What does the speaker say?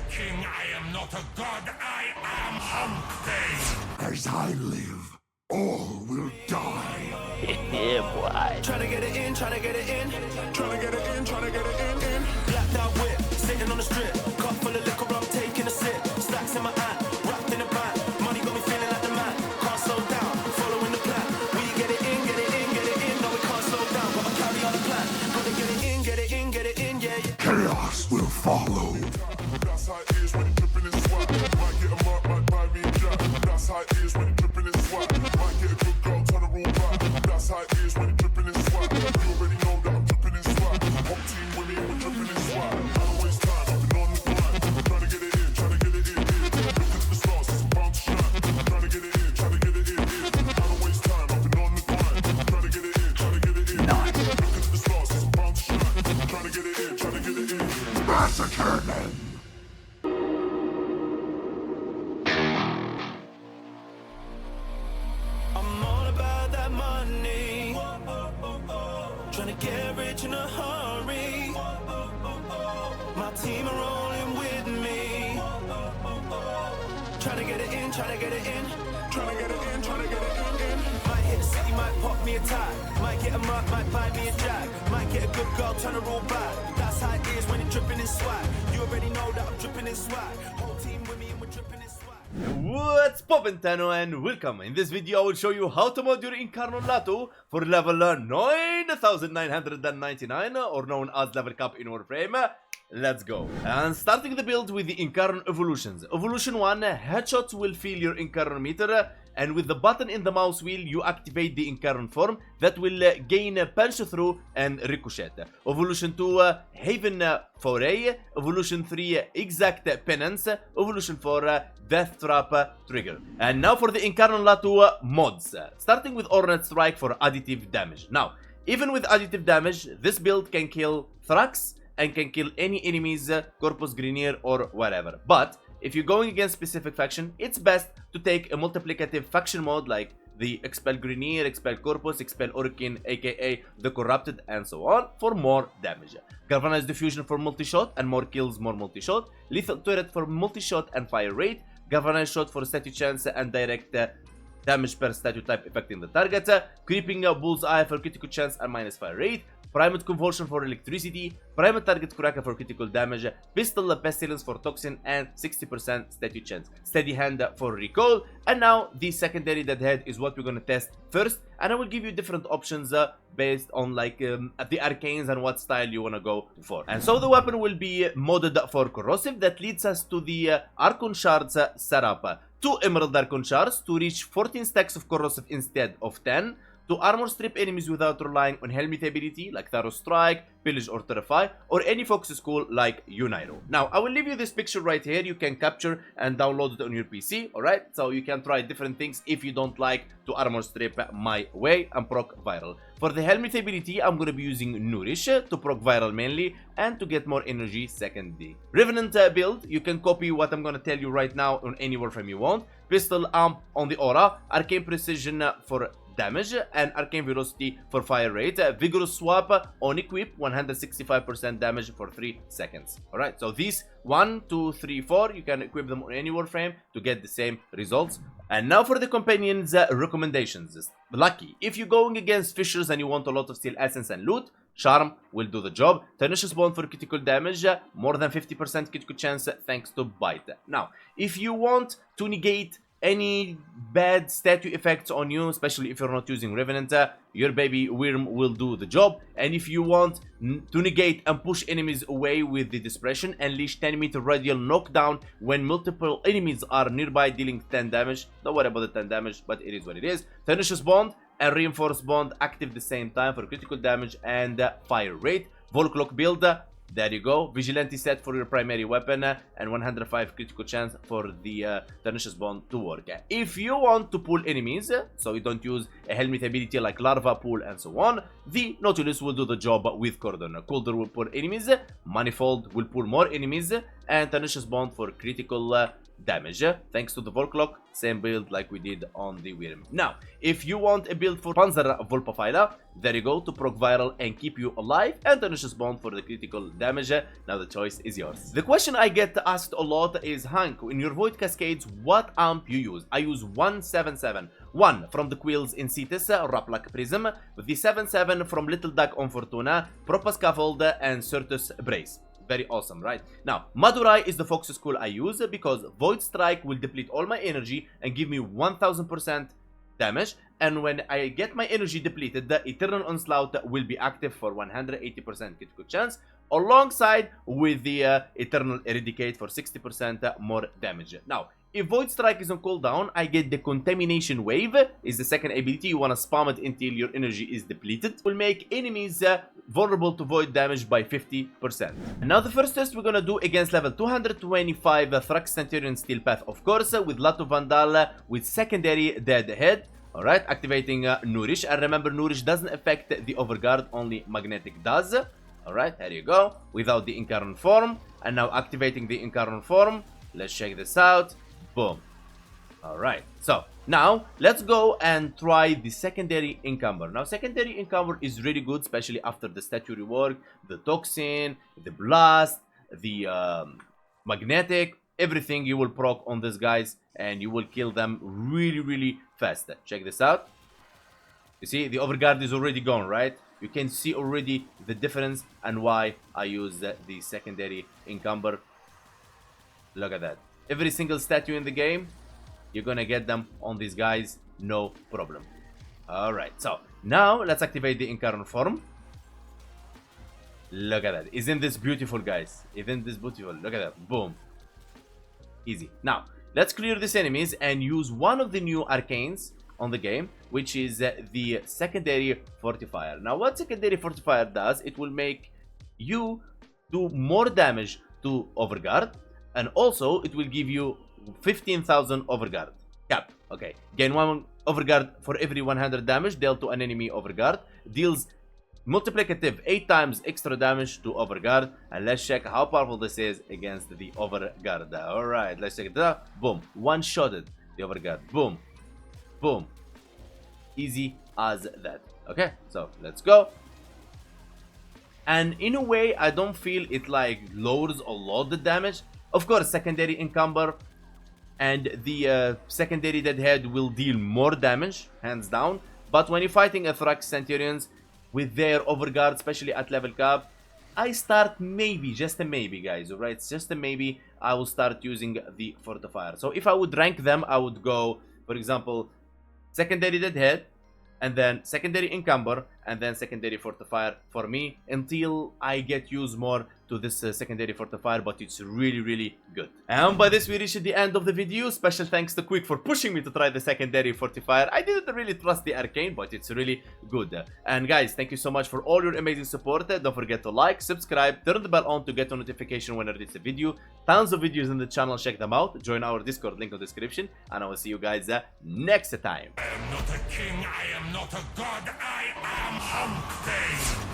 king, I am not a god, I am Hunkpain. As I live, all will die. Yeah, boy. Tryna get it in, tryna get it in. Tryna get it in, tryna get it in. Blacked out whip, sitting on the strip. Cup full of liquor, I'm taking a sip. Stacks in my hand, wrapped in a band. Money got me feeling like the man. Can't slow down, following the plan. We get it in, get it in, get it in. No, we can't slow down, gotta carry on the plan. Gotta get it in, get it in, get it in, yeah. Chaos will follow. That's how it is when you're dripping in swag. Might get a mark, might buy me a jack. That's how it is when you're dripping in swag. Might get a good girl, turn her all back. That's how it is when you're dripping in swag. You already know that I'm dripping in swag. Home team with me, we're dripping in swag. I don't waste time, I've been on the grind. Trying to get it in, trying to get it in. Looking at the stars, it's bound to shine. Trying to get it in, trying to get it in. I don't waste time, I've been on the grind. Trying to get it in, trying to get it in. Looking at the stars, it's bound to shine. Trying to get it in, trying to get it in. Massacre them. I'm all about that money. Tryna get rich in a hurry. My team are rolling with me. Tryna get it in, tryna get it in. Tryna get it in, tryna get it in. Might hit the city, might pop me a tag. Might get a mark, might buy me a jag. Might get a good girl, turn her all back. That's how it is when you're dripping in swag. You already know that I'm dripping in swag. Whole team with me and we're dripping in swag. What's poppin', Tenno, and welcome. In this video I will show you how to mod your Incarnon LATO for level 9999 or known as level cap in Warframe. Let's go. And starting the build with the Incarnon evolutions. Evolution 1, headshots will fill your Incarnon meter, and with the button in the mouse wheel you activate the Incarnon form that will gain punch through and ricochet. Evolution 2, Haven Foray. Evolution 3, Exact Penance. Evolution 4, Death Trap Trigger. And now for the Incarnon LATO mods. Starting with Ornate Strike for additive damage. Now, even with additive damage, this build can kill Thrax and can kill any enemies, Corpus Grenier or whatever. But if you're going against specific faction, it's best to take a multiplicative faction mode like the Expel Grenier, Expel Corpus, Expel Orkin, aka the Corrupted, and so on for more damage. Galvanized Diffusion for multi-shot and more kills, more multi-shot. Lethal Turret for multi-shot and fire rate. Galvanized Shot for statue chance and direct damage per statue type affecting the target. Creeping Bullseye for critical chance and minus fire rate. Primed Convulsion for electricity, Primed Target Cracker for critical damage, Pistol Pestilence for toxin and 60% statue chance, Steady Hand for recall. And now the secondary Deadhead is what we're gonna test first, and I will give you different options based on like the arcanes and what style you wanna go for. And so the weapon will be modded for corrosive. That leads us to the Archon Shards setup. 2 Emerald Archon Shards to reach 14 stacks of corrosive instead of 10. To armor strip enemies without relying on helmet ability like Tharo Strike, Pillage or Terrify, or any focus school like Uniro. Now, I will leave you this picture right here. You can capture and download it on your PC, alright? So you can try different things if you don't like to armor strip my way and proc viral. For the helmet ability, I'm gonna be using Nourish to proc viral mainly and to get more energy secondly. Revenant build, you can copy what I'm gonna tell you right now on any Warframe you want. Pistol Amp on the Aura, Arcane Precision for damage and Arcane Velocity for fire rate. Vigorous Swap on equip, 165% damage for 3 seconds. Alright, so these 1, 2, 3, 4, you can equip them on any Warframe to get the same results. And now for the companions recommendations. Lucky, if you're going against fishers and you want a lot of steel essence and loot, Charm will do the job. Tenacious Bond for critical damage, more than 50% critical chance thanks to Bite. Now, if you want to negate any bad statue effects on you, especially if you're not using Revenant, your baby Worm will do the job. And if you want to negate and push enemies away with the Dispersion, unleash 10-meter radial knockdown when multiple enemies are nearby, dealing 10 damage. Don't worry about the 10 damage, but it is what it is. Tenacious Bond and Reinforced Bond active the same time for critical damage and fire rate. Volclock build, there you go. Vigilante set for your primary weapon and 105 critical chance for the Tenacious Bond to work. If you want to pull enemies, so you don't use a helmet ability like Larva Pull and so on, the Nautilus will do the job with Cordon. Coulter will pull enemies, Manifold will pull more enemies, and Tenacious Bond for critical damage, thanks to the Volclock, same build like we did on the Wyrm. Now, if you want a build for Panzer Volpaphyla, there you go, to proc viral and keep you alive, and tenacious bond for the critical damage. Now the choice is yours. The question I get asked a lot is, Hank, in your Void Cascades, what amp you use? I use 177. One from the Quills in Cetus, Raplak Prism, the 77 from Little Duck on Fortuna, Propa Scaffold, and Certus Brace. Very awesome, right? Now, Madurai is the Fox School I use because Void Strike will deplete all my energy and give me 1000% damage. And when I get my energy depleted, the Eternal Onslaught will be active for 180% critical chance, alongside with the Eternal Eradicate for 60% more damage. Now, if Void Strike is on cooldown, I get the Contamination Wave, is the second ability. You want to spam it until your energy is depleted. It will make enemies vulnerable to void damage by 50%. And now the first test we're gonna do against level 225 Thrax Centurion Steel Path, of course, with Lato Vandal, with secondary Deadhead. Alright, activating Nourish. And remember, Nourish doesn't affect the Overguard, only Magnetic does. Alright, there you go, without the Incarnon form. And now activating the Incarnon form. Let's check this out. Boom. Alright, so now let's go and try the secondary Encumber. Now, secondary Encumber is really good, especially after the statue rework, the Toxin, the Blast, the Magnetic, everything you will proc on these guys and you will kill them really, really fast. Check this out. You see, the Overguard is already gone, right? You can see already the difference and why I use the secondary Encumber. Look at that. Every single statue in the game, you're gonna get them on these guys, no problem. Alright, so now let's activate the Incarnon form. Look at that. Isn't this beautiful, guys? Isn't this beautiful? Look at that. Boom. Easy. Now, let's clear these enemies and use one of the new arcanes on the game, which is the secondary Fortifier. Now, what secondary Fortifier does, it will make you do more damage to Overguard, and also it will give you 15,000 Overguard cap. Okay, gain 1 Overguard for every 100 damage dealt to an enemy Overguard, deals multiplicative 8 times extra damage to Overguard. And let's check how powerful this is against the Overguard. Alright, let's check it out. Boom, one-shotted the Overguard. Boom, boom, easy as that. Okay, so let's go. And in a way, I don't feel it like lowers a lot the damage. Of course, secondary Encumber and the secondary Deadhead will deal more damage, hands down. But when you're fighting a Thrax Centurions with their Overguard, especially at level cap, I start maybe, just a maybe, guys, alright? It's just a maybe, I will start using the Fortifier. So if I would rank them, I would go, for example, secondary Deadhead, and then secondary Encumber, and then secondary Fortifier for me, until I get used more to this secondary Fortifier, but it's really, really good. And by this, we reached the end of the video. Special thanks to Quick for pushing me to try the secondary Fortifier. I didn't really trust the arcane, but it's really good. And guys, thank you so much for all your amazing support. Don't forget to like, subscribe, turn the bell on to get a notification when I release a video. Tons of videos in the channel, check them out. Join our Discord, link in the description, and I will see you guys next time. I am not a king, I am not a god, I am Hunkpain.